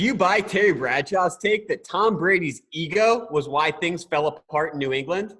you buy Terry Bradshaw's take that Tom Brady's ego was why things fell apart in New England?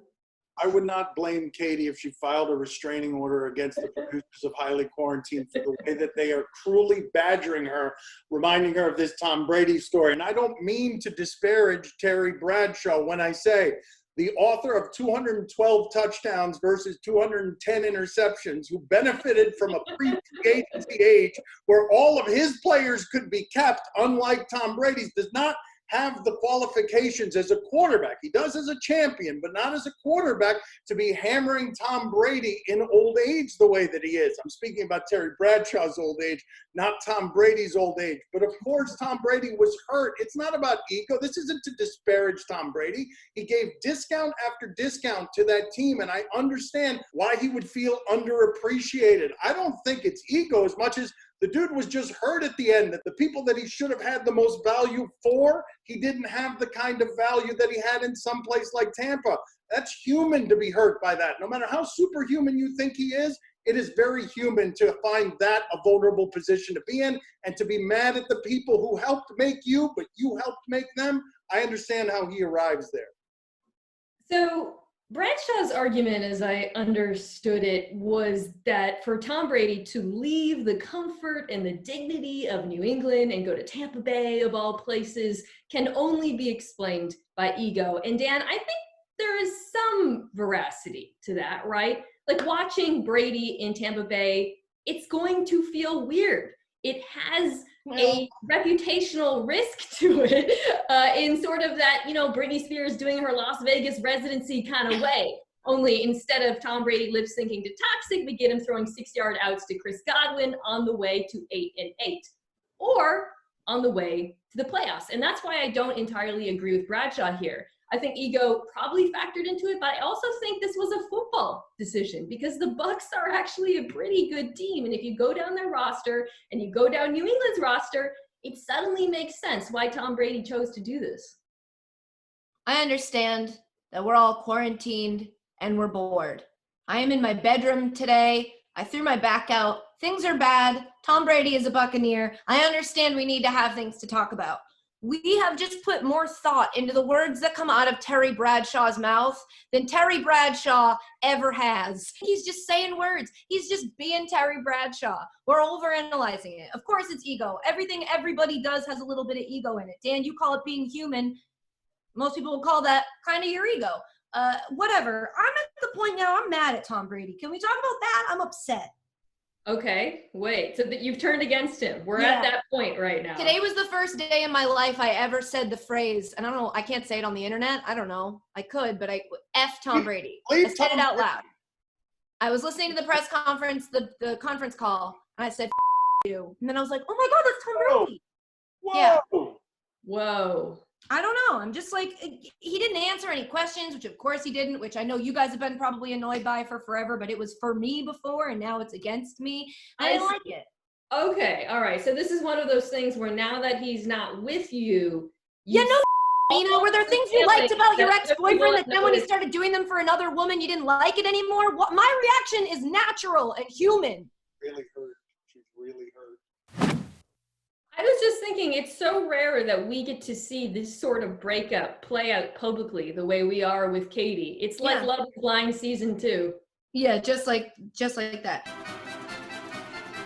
I would not blame Katie if she filed a restraining order against the producers of Highly Quarantined for the way that they are cruelly badgering her, reminding her of this Tom Brady story. And I don't mean to disparage Terry Bradshaw when I say the author of 212 touchdowns versus 210 interceptions, who benefited from a pre-free agency age where all of his players could be kept, unlike Tom Brady's, does not have the qualifications as a quarterback. He does as a champion, but not as a quarterback, to be hammering Tom Brady in old age the way that he is. I'm speaking about Terry Bradshaw's old age, not Tom Brady's old age. But of course, Tom Brady was hurt. It's not about ego. This isn't to disparage Tom Brady. He gave discount after discount to that team, and I understand why he would feel underappreciated. I don't think it's ego as much as the dude was just hurt at the end, that the people that he should have had the most value for, he didn't have the kind of value that he had in some place like Tampa. That's human to be hurt by that. No matter how superhuman you think he is, it is very human to find that a vulnerable position to be in and to be mad at the people who helped make you, but you helped make them. I understand how he arrives there. So Bradshaw's argument, as I understood it, was that for Tom Brady to leave the comfort and the dignity of New England and go to Tampa Bay, of all places, can only be explained by ego. And Dan, I think there is some veracity to that, right? Like watching Brady in Tampa Bay, it's going to feel weird. It has a reputational risk to it in sort of that, Britney Spears doing her Las Vegas residency kind of way. Only instead of Tom Brady lip syncing to Toxic, we get him throwing 6-yard outs to Chris Godwin on the way to 8-8, or on the way to the playoffs. And that's why I don't entirely agree with Bradshaw here. I think ego probably factored into it, but I also think this was a football decision because the Bucs are actually a pretty good team. And if you go down their roster and you go down New England's roster, it suddenly makes sense why Tom Brady chose to do this. I understand that we're all quarantined and we're bored. I am in my bedroom today. I threw my back out. Things are bad. Tom Brady is a Buccaneer. I understand we need to have things to talk about. We have just put more thought into the words that come out of Terry Bradshaw's mouth than Terry Bradshaw ever has. He's just saying words. He's just being Terry Bradshaw. We're overanalyzing it. Of course, it's ego. Everything everybody does has a little bit of ego in it. Dan, you call it being human. Most people will call that kind of your ego. Whatever. I'm at the point now, I'm mad at Tom Brady. Can we talk about that? I'm upset. Okay, wait, so that you've turned against him. We're at that point right now. Today was the first day in my life I ever said the phrase, and I don't know, I can't say it on the internet. I don't know. I could, but F Tom Brady. I said it out loud. I was listening to the press conference, the conference call, and I said, F you. And then I was like, oh my God, that's Tom Brady. Whoa. Yeah. Whoa. I don't know. I'm just like, he didn't answer any questions, which of course he didn't, which I know you guys have been probably annoyed by for forever, but it was for me before and now it's against me. I didn't like it. Okay. All right. So this is one of those things where now that he's not with you. Were there things you liked about your ex-boyfriend that then when he started doing them for another woman, you didn't like it anymore? My reaction is natural and human. Really hurt. She's really hurt. I was just thinking, it's so rare that we get to see this sort of breakup play out publicly the way we are with Katie. It's like Love is Blind season 2. Yeah, just like that.